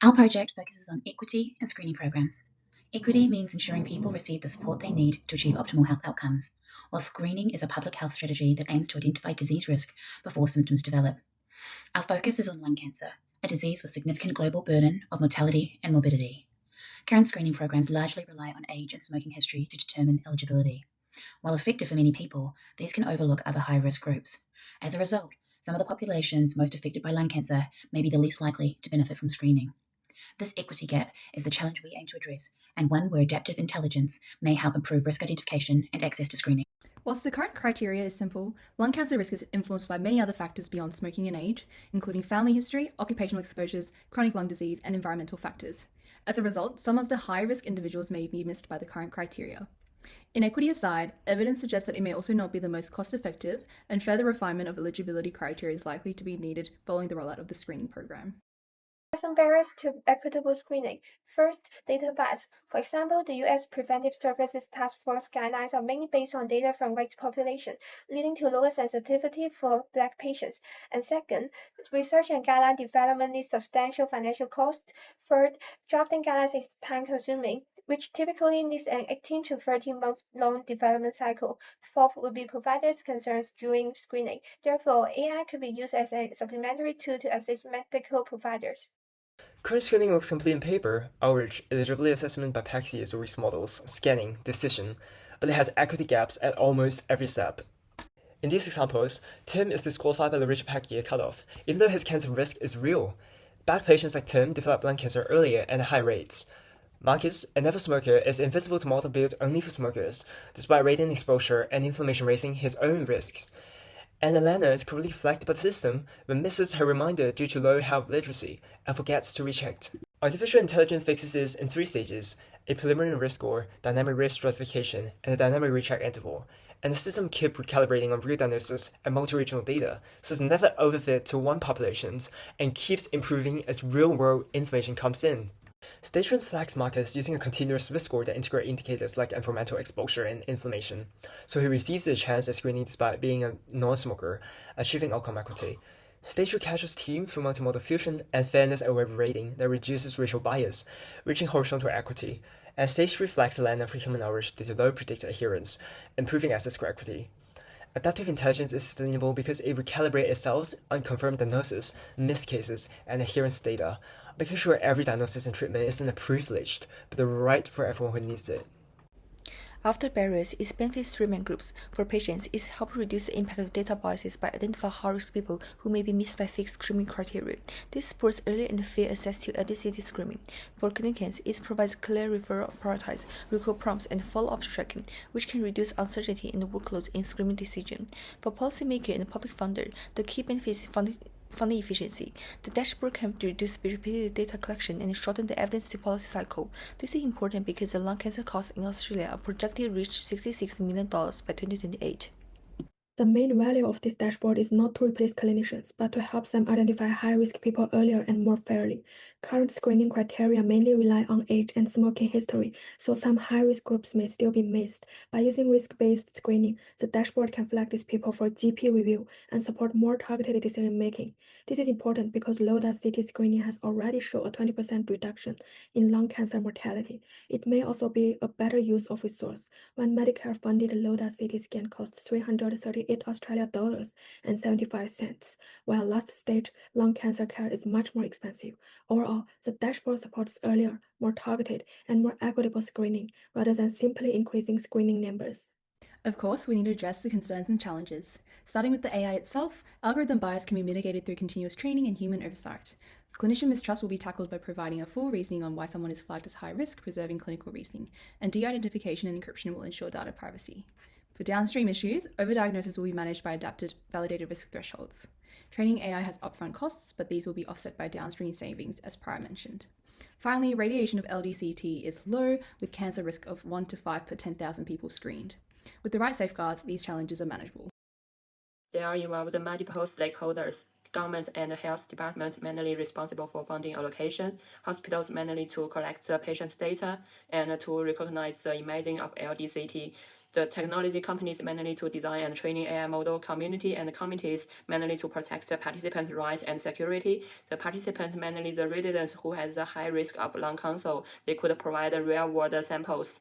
Our project focuses on equity and screening programs. Equity means ensuring people receive the support they need to achieve optimal health outcomes, while screening is a public health strategy that aims to identify disease risk before symptoms develop. Our focus is on lung cancer, a disease with significant global burden of mortality and morbidity. Current screening programs largely rely on age and smoking history to determine eligibility. While effective for many people, these can overlook other high-risk groups. As a result, some of the populations most affected by lung cancer may be the least likely to benefit from screening. This equity gap is the challenge we aim to address, and one where adaptive intelligence may help improve risk identification and access to screening. Whilst the current criteria is simple, lung cancer risk is influenced by many other factors beyond smoking and age, including family history, occupational exposures, chronic lung disease, and environmental factors. As a result, some of the high-risk individuals may be missed by the current criteria. Inequity aside, evidence suggests that it may also not be the most cost-effective, and further refinement of eligibility criteria is likely to be needed following the rollout of the screening program. Some barriers to equitable screening. First, data bias. For example, the U.S. Preventive Services Task Force guidelines are mainly based on data from white population, leading to lower sensitivity for Black patients. And second, research and guideline development needs substantial financial costs. Third, drafting guidelines is time-consuming, which typically needs an 18 to 30-month long development cycle. Fourth would be providers' concerns during screening. Therefore, AI could be used as a supplementary tool to assist medical providers. Current screening looks complete in paper, outreach, eligibility assessment by PACS or risk models, scanning, decision, but it has equity gaps at almost every step. In these examples, Tim is disqualified by the Richard Pacquier cutoff, even though his cancer risk is real. Bad patients like Tim develop lung cancer earlier and at high rates. Marcus, a never smoker, is invisible to model built only for smokers, despite radiant exposure and inflammation raising his own risks. And Elena is correctly flagged by the system but misses her reminder due to low health literacy and forgets to recheck. Artificial intelligence fixes this in 3 stages: a preliminary risk score, dynamic risk stratification, and a dynamic recheck interval. And the system keeps recalibrating on real diagnosis and multi-regional data, so it's never overfit to one population and keeps improving as real-world information comes in. Stage 1 flags Marcus using a continuous risk score that integrates indicators like environmental exposure and inflammation, so he receives a chance at screening despite being a non-smoker, achieving outcome equity. Stage 2 catches Team through multimodal fusion and fairness over rating that reduces racial bias, reaching horizontal equity. And Stage 3 flags Elena for human outreach due to low predicted adherence, improving access to equity. Adaptive intelligence is sustainable because it recalibrates itself on confirmed diagnosis, missed cases, and adherence data, making sure every diagnosis and treatment isn't a privileged, but the right for everyone who needs it. After barriers, it benefits treatment groups. For patients, it helps reduce the impact of data biases by identifying high-risk people who may be missed by fixed screening criteria. This supports early and fair access to LDCT screening. For clinicians, it provides clear referral priorities, recall prompts, and follow-up tracking, which can reduce uncertainty in the workloads in screening decision. For policymaker and public funder, the key benefit is funding efficiency. The dashboard can reduce repeated data collection and shorten the evidence to policy cycle. This is important because the lung cancer costs in Australia are projected to reach $66 million by 2028. The main value of this dashboard is not to replace clinicians, but to help them identify high-risk people earlier and more fairly. Current screening criteria mainly rely on age and smoking history, so some high-risk groups may still be missed. By using risk-based screening, the dashboard can flag these people for GP review and support more targeted decision-making. This is important because low-density screening has already shown a 20% reduction in lung cancer mortality. It may also be a better use of resource. When Medicare-funded low-density scan costs $338 and 75 cents, while last-stage lung cancer care is much more expensive. Overall, the dashboard supports earlier, more targeted, and more equitable screening rather than simply increasing screening numbers. Of course, we need to address the concerns and challenges. Starting with the AI itself, algorithm bias can be mitigated through continuous training and human oversight. Clinician mistrust will be tackled by providing a full reasoning on why someone is flagged as high risk, preserving clinical reasoning, and de-identification and encryption will ensure data privacy. For downstream issues, overdiagnosis will be managed by adapted, validated risk thresholds. Training AI has upfront costs, but these will be offset by downstream savings, as prior mentioned. Finally, radiation of LDCT is low, with cancer risk of 1 to 5 per 10,000 people screened. With the right safeguards, these challenges are manageable. They are involved multiple stakeholders: government and health department mainly responsible for funding allocation, hospitals mainly to collect the patient data and to recognize the imaging of LDCT, The technology companies manually to design and training AI model, community and committees manually to protect the participant rights and security. The participant manually the residents who has the high risk of lung cancer, they could provide real-world samples.